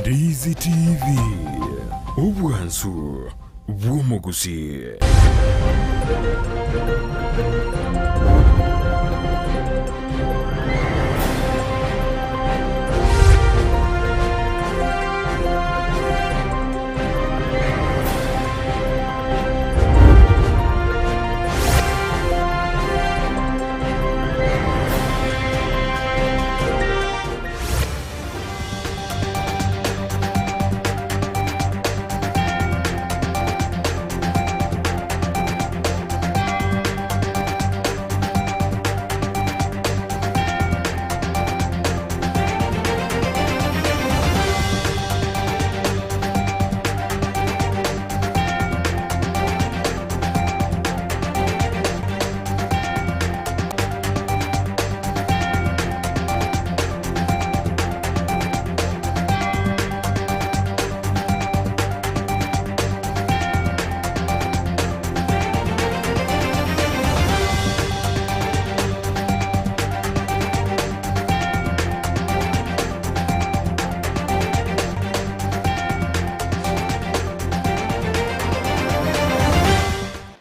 Ndizi TV ubwansu bw'omuguzi.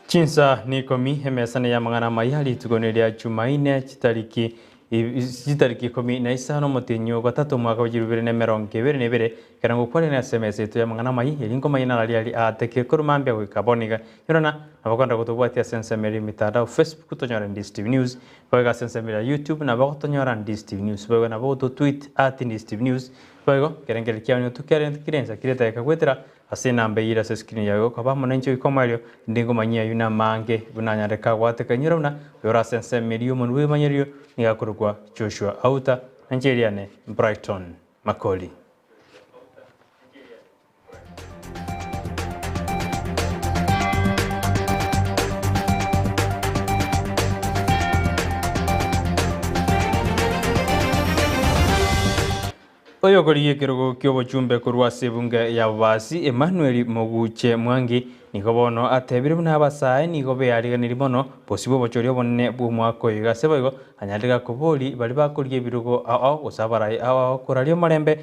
Chinsa Ikomi hemesana ya mangana mayali tugonelia Jumaine chitariki 15 mutinyo gatatu mwaka wa 2022 karango kwale na SMS yetu ya mangana mayi elingo mayina lali ateke kurumambya kwikaboniga yorona abakonda kutubwatia sensemeri mitada Facebook tonyora Ndizi TV News baga sensemeri YouTube na bakotonyora Ndizi TV News baga na boto tweet @Ndizi TV News baga kerengel kyano tukirenza kireta kwetera asina mbeira se screen yayo kaba monencho ikomalyo ndingo manyia yuna mange bunanyareka wateka nyirona yora sensemeri yomunwe manyerio nigakurugwa Joshua Auta Nigeriane Brighton Makori. Oyo koriye kirogo kyobo chumbe kurwa sebunge ya basi Emmanuel Moguche Mwangi nikobono atebire buna abasaye nigobe yariganira mono posibo bochorio bonne bw'umwaka oyo sebego anyalika kuboli bali bakuriye birugo ao gusabaraye ao kurario marembe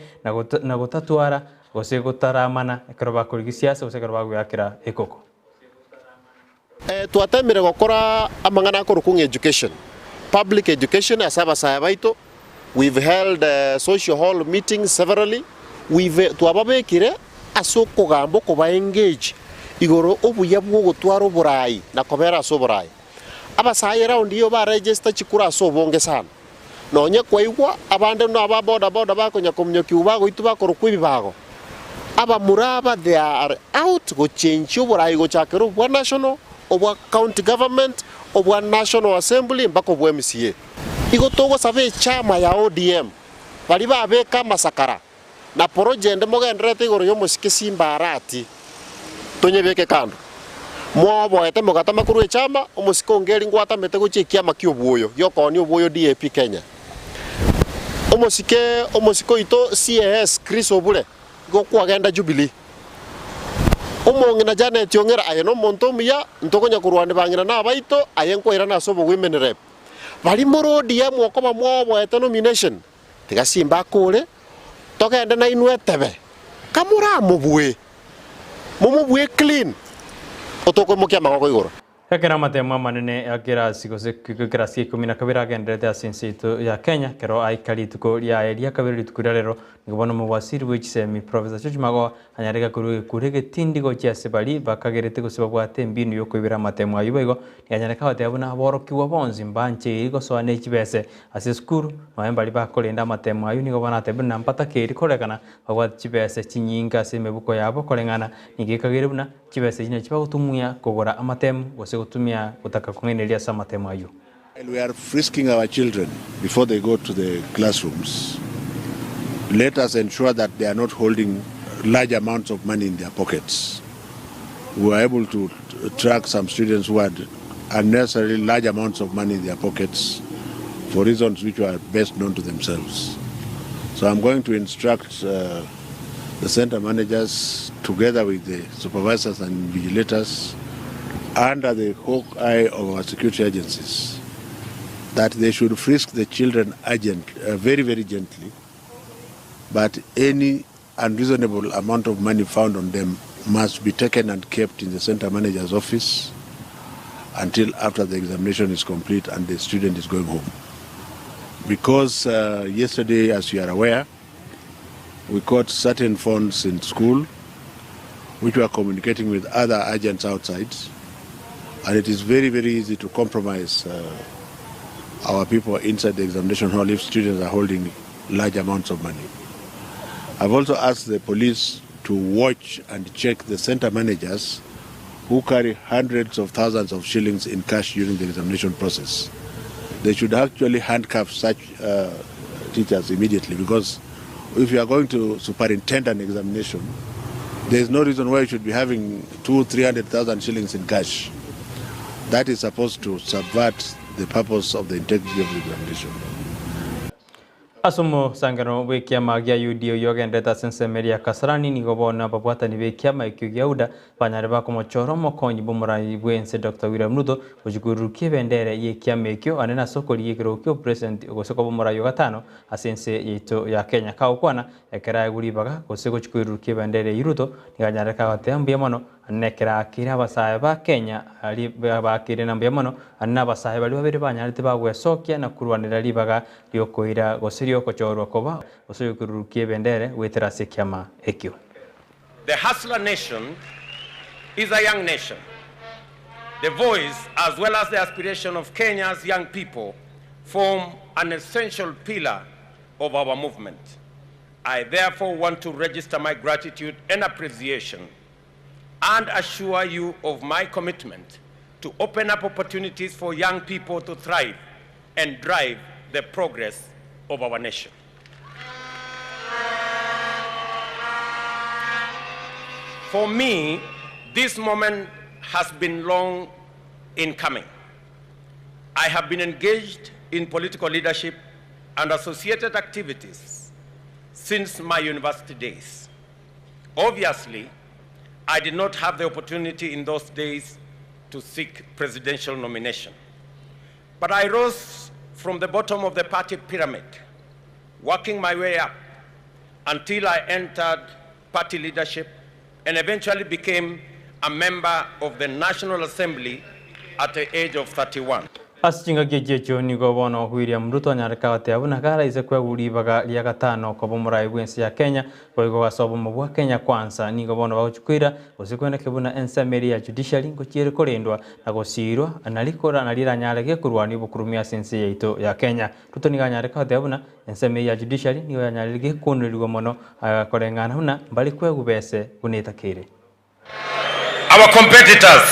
na gutatuara gose gutaramana ekero bakuriye siasa gose ekero bagwakira ekoko twatemire gukora amangana akorukunga education, public education asabasaye baito. We've held social hall meetings severally. Twababekire asoko gambo kuba engage igoro obuya bwo gutwara uburayi na kobera aso burayi abasaye round iyo ba register chikura aso bonge sana nonye kwaigwa abande no ababoda bakonya komnyoki ubago itu bakoro kwibibago aba muraba they are out go change uburayi go chakero bwa national obwa county government obwa national assembly mbako bwa MCA igotogo save chama ya ODM bali babeka masakara na project mogendrete igoro yo musike simbarati tonyebeke kando mwobo ete mogata makuru chama omusike ongeri ngwata mete guchikia makio buoyo yoko ni obuoyo DAP Kenya omusiko ito CAS Chris Obule go kwagenda Jubilee omongina jane tiongera ayeno montomia ntokonya kurwande bangira na baito ayenko irana sobo women rep bali morodi ya mwokoba mwobo ete nomination tigasimba kule tokende na inwetebe kamura mubwe mumubwe clean otoko mokia magoko igoro kakera matema manene akira sigose kikira sikumina kabira gendete asinsito ya Kenya kero aikali tuko ya elia kabiri tukura rero ngobono mu wasiri wichisemi Professor Chuchimago anyareka kurege tindigo cyase bali bakagerete guseba bwate mbinu yo kwibira matema ayubego yanyareka batabona aborokiwa bonzi mbanche igo soane kibese ase skuru bali bakolenda matema ayu nigo bana tebe nampata keri korekana bagwa kibese kinyinga semebuko yabo kolengana nigikagere buna kibese nyine kibagutumya kogora amatemu gose gutumya utaka kungenelia sa matema ayu. We are frisking our children before they go to the classrooms. Let us ensure that they are not holding large amounts of money in their pockets. We were able to track some students who had unnecessarily large amounts of money in their pockets for reasons which were best known to themselves. So I'm going to instruct the center managers together with the supervisors and vigilators under the hawk eye of our security agencies that they should frisk the children very, very gently. But any unreasonable amount of money found on them must be taken and kept in the center manager's office until after the examination is complete and the student is going home. Because yesterday, as you are aware, we caught certain phones in school which were communicating with other agents outside, and it is very, very easy to compromise our people inside the examination hall if students are holding large amounts of money. I've also asked the police to watch and check the center managers who carry hundreds of thousands of shillings in cash during the examination process. They should actually handcuff such teachers immediately, because if you are going to superintend an examination, there is no reason why you should be having 200,000-300,000 shillings in cash. That is supposed to subvert the purpose of the integrity of the examination. Asumo sangano wekia magia yudio yogendeta sense media kasarani ni gobona babwata ni wekia maikyo Auta banyare bako mochoro mokonyi bomurai bwense Dr. William Ruto ujuguru kibendere yekia mekyo anena sokoli yekiro kyo president gosoko bomurai yo gatano asense yito ya Kenya kaukwana ekera guribaga goseko chukuru kibendere yiruto niganyare kagate ambia mono nekera akira basaye ba Kenya ali bakire nambia mono anna basaye bali babiri banyarite bagwesokia na kurwanira libaga lyokoira gosirio kochorwa koba osuyukuru kibendere wetera sekiama ekyo. The hustler nation is a young nation. The voice as well as the aspiration of Kenya's young people form an essential pillar of our movement. I therefore want to register my gratitude and appreciation and assure you of my commitment to open up opportunities for young people to thrive and drive the progress of our nation. For me, this moment has been long in coming. I have been engaged in political leadership and associated activities since my university days. Obviously, I did not have the opportunity in those days to seek presidential nomination. But I rose from the bottom of the party pyramid, working my way up until I entered party leadership and eventually became a member of the National Assembly at the age of 31. Asichinga gejecho ni gobono William Ruto nyarikawate abuna kala isekwe gulibaga lya gatano ko bomurai bwense ya Kenya boigo gasobo mu Kenya kwanza ni gobono baguchukwira osekwenda kebuna ensameri ya judiciary ngo chiere kolendwa na gosirwa analikora nalira nyarege kurwani bukurumia sense yaito ya Kenya. Ruto ni ganyarikawate abuna ensameri ya judiciary ni ganyarege kunulirwa mono korengana huna mbali kwe gubese buneta kire. Our competitors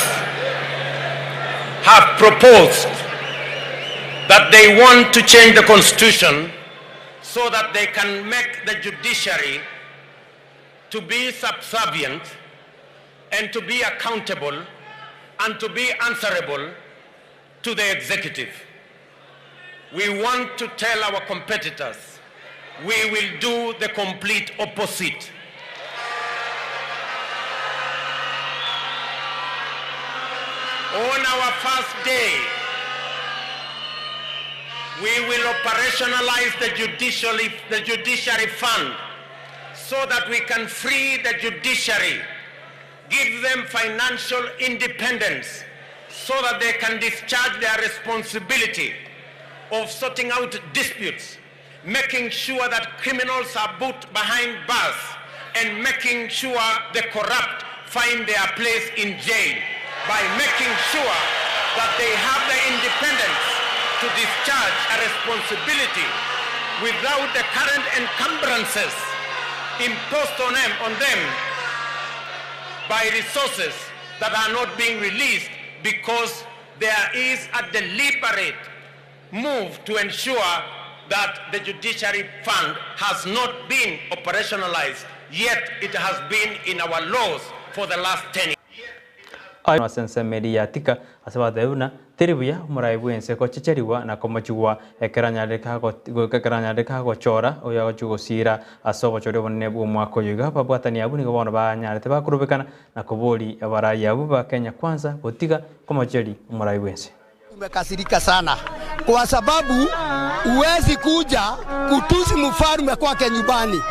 have proposed that they want to change the constitution so that they can make the judiciary to be subservient and to be accountable and to be answerable to the executive. We want to tell our competitors we will do the complete opposite. On our first day, we will operationalize the judiciary fund so that we can free the judiciary, give them financial independence so that they can discharge their responsibility of sorting out disputes, making sure that criminals are put behind bars, and making sure the corrupt find their place in jail by making sure that they have the independence to discharge a responsibility without the current encumbrances imposed on them by resources that are not being released, because there is a deliberate move to ensure that the judiciary fund has not been operationalized, yet it has been in our laws for the last 10 years. Ayo sense media tika asabada una teribuya murai bwense ko chicheriwa na komachuwa ekeranyareka ko chora oya ko chugosira asobo chore bonne bu mwako yuga babwatani abuni ko bona banyarete bakurubekana na koboli abarayi abu ba Kenya kwanza gotiga komacheri murai bwense. Tumekasirika sana kwa sababu uwezi kuja kutusi mfalme kwake nyumbani.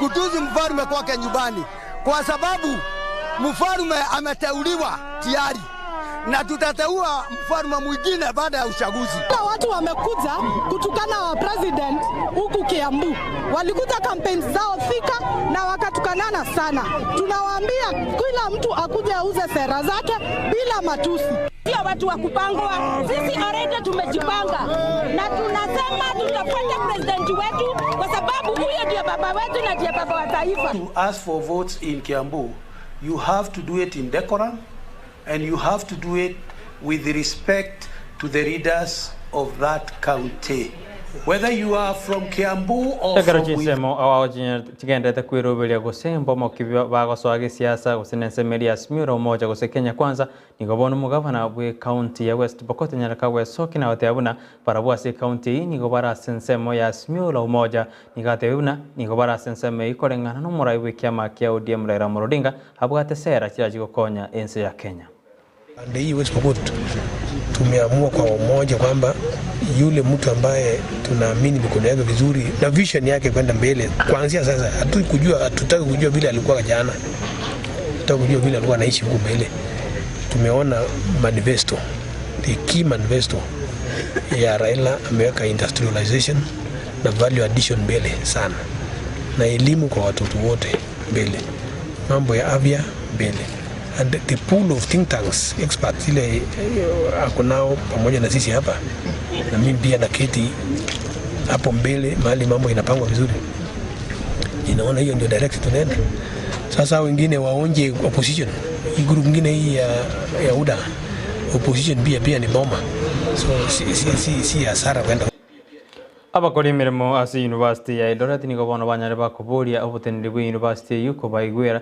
kutuzi mfalme kwake nyumbani, kwa sababu mfalme ameteuliwa tayari na tutateua mfalme mwingine baada ya uchaguzi. Watu wamekuja kutukana wa president huku Kiambu, walikuja kampeni zao Thika na wakatukanana sana. Tunawaambia kila mtu akuje auze sera zake bila matusi. Sio watu wa kupangwa, sisi already tumejipanga na tunasema tutafuata president wetu kwa sababu huyo ndiye baba wetu na ndiye baba wa taifa. To ask for votes in Kiambu, you have to do it in decorum and you have to do it with respect to the leaders of that county. Whether you are from Kiambu or from Chinsemo awa chigendete kwirubiria gusembo mokibi bagoswage siasa gusenesemeria Asmiro umoja guse Kenya kwanza nigobona mugavana bwe county ya West Pokot nyaraka wesoki na wateabuna barabwa se county nigobara sensemo ya Asmiro umoja nigateabuna nigobara sensemo ikorengana no murai bwe kiama kia ODM Raila Odinga habwate sera kiraji gukonya ense ya Kenya. Ndio hii West Pokot tumeamua kwa umoja kwamba yule mtu ambaye tunaamini mikono yake vizuri na vision yake kwenda mbele kuanzia sasa, hatutaki kujua vile alikuwa jana, hatutaki kujua vile alikuwa anaishi huko mbele. Tumeona manifesto, the key manifesto ya Raila ameweka industrialization na value addition mbele sana, na elimu kwa watoto wote mbele, mambo ya afya mbele. And the pool of think tanks experts ile ako nao pamoja na sisi hapa na mimi pia na Keti hapo mbele mahali mambo inapangwa vizuri. Inaona hiyo ndio direct tunaenda. Sasa wengine waonje opposition. Hii group nyingine hii ya UDA opposition pia ni bomba. So si hasara kwenda. Abakori mirimo asi university ya Eldoret ni gobono banyare bakoboria obuteniri bwe university yuko baigwera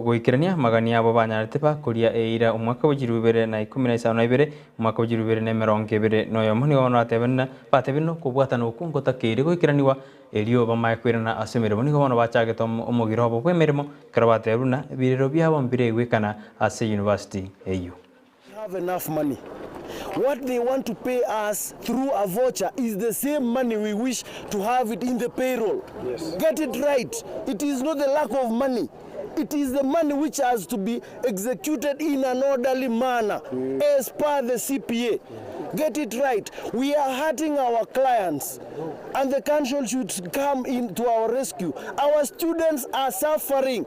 goikirania magani abo banyare teba kuria eira umwaka wa 2012 umwaka wa 2020 noyo muni gobono atebena batebino kubwata no kungo takiri goikiraniwa elio bamakwirana asemere muni gobono bachage to omugiro abo bwe mirimo karabateruna biriro byabo mbire gwikana asi university eyu. Have enough money. What they want to pay us through a voucher is the same money we wish to have it in the payroll. Yes. Get it right. It is not the lack of money. It is the money which has to be executed in an orderly manner as per the CPA. Get it right. We are hurting our clients and the council should come in to our rescue. Our students are suffering.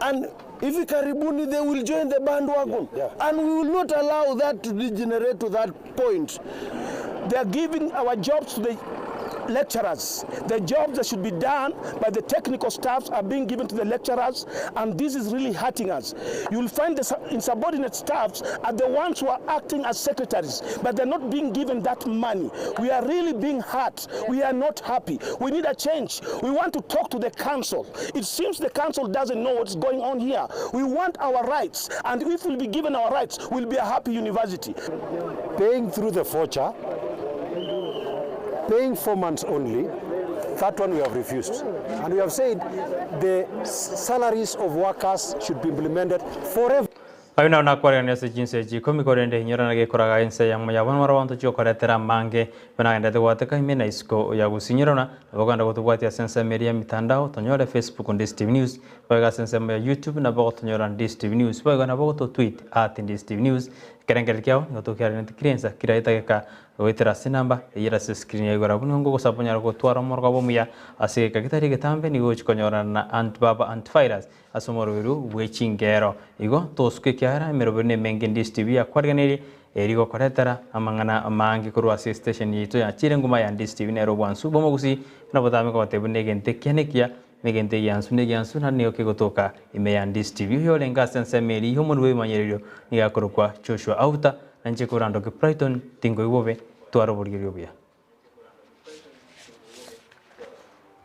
And if karibuni they will join the bandwagon, and we will not allow that to degenerate to that point. They are giving our jobs to the lecturers. The jobs that should be done by the technical staffs are being given to the lecturers, and this is really hurting us. You will find the insubordinate staffs are the ones who are acting as secretaries, but they're not being given that money. We are really being hurt. We are not happy. We need a change. We want to talk to the council. It seems the council doesn't know what's going on here. We want our rights, and if we'll be given our rights, we'll be a happy university. Paying through the voucher, paying 4 months only, that one we have refused. And we have said the salaries of workers should be implemented forever. Ayuna na kwa Ndizi Chinsa Ikomi korende hinyora na gekoraga ense ya muyabona marawanto chyo koretera mange bana ndete wateka imena isko ya gusinyirona baganda gutubwatia sensa media mitandao tonyore Facebook Ndizi TV News baga sensa ya YouTube na bago tonyora Ndizi TV News baga na bago to tweet @Ndizi TV News kerengel kyao ngotokia rente kirenza kiraitaka wetera sinamba yira screen ya gora bunongo ko saponya ko twara morga bomuya ase kakitari getambe ni goch konyora na antibaba antivirus asomororu wechingero igo toske kyara merobene mengen Ndizi TV akwarganeri erigo koretera amangana amangi kurwa station yito ya chirenguma ya Ndizi TV nero bwansu bomogusi na bodame ko tebune gente kyanekia megente yansu na niyo kegotoka ime ya Ndizi TV yo lenga sense meri yo monwe manyerero ni akorokwa Joshua Auta nanje kurando ke Brighton tingo iwobe twaro burgirio bia.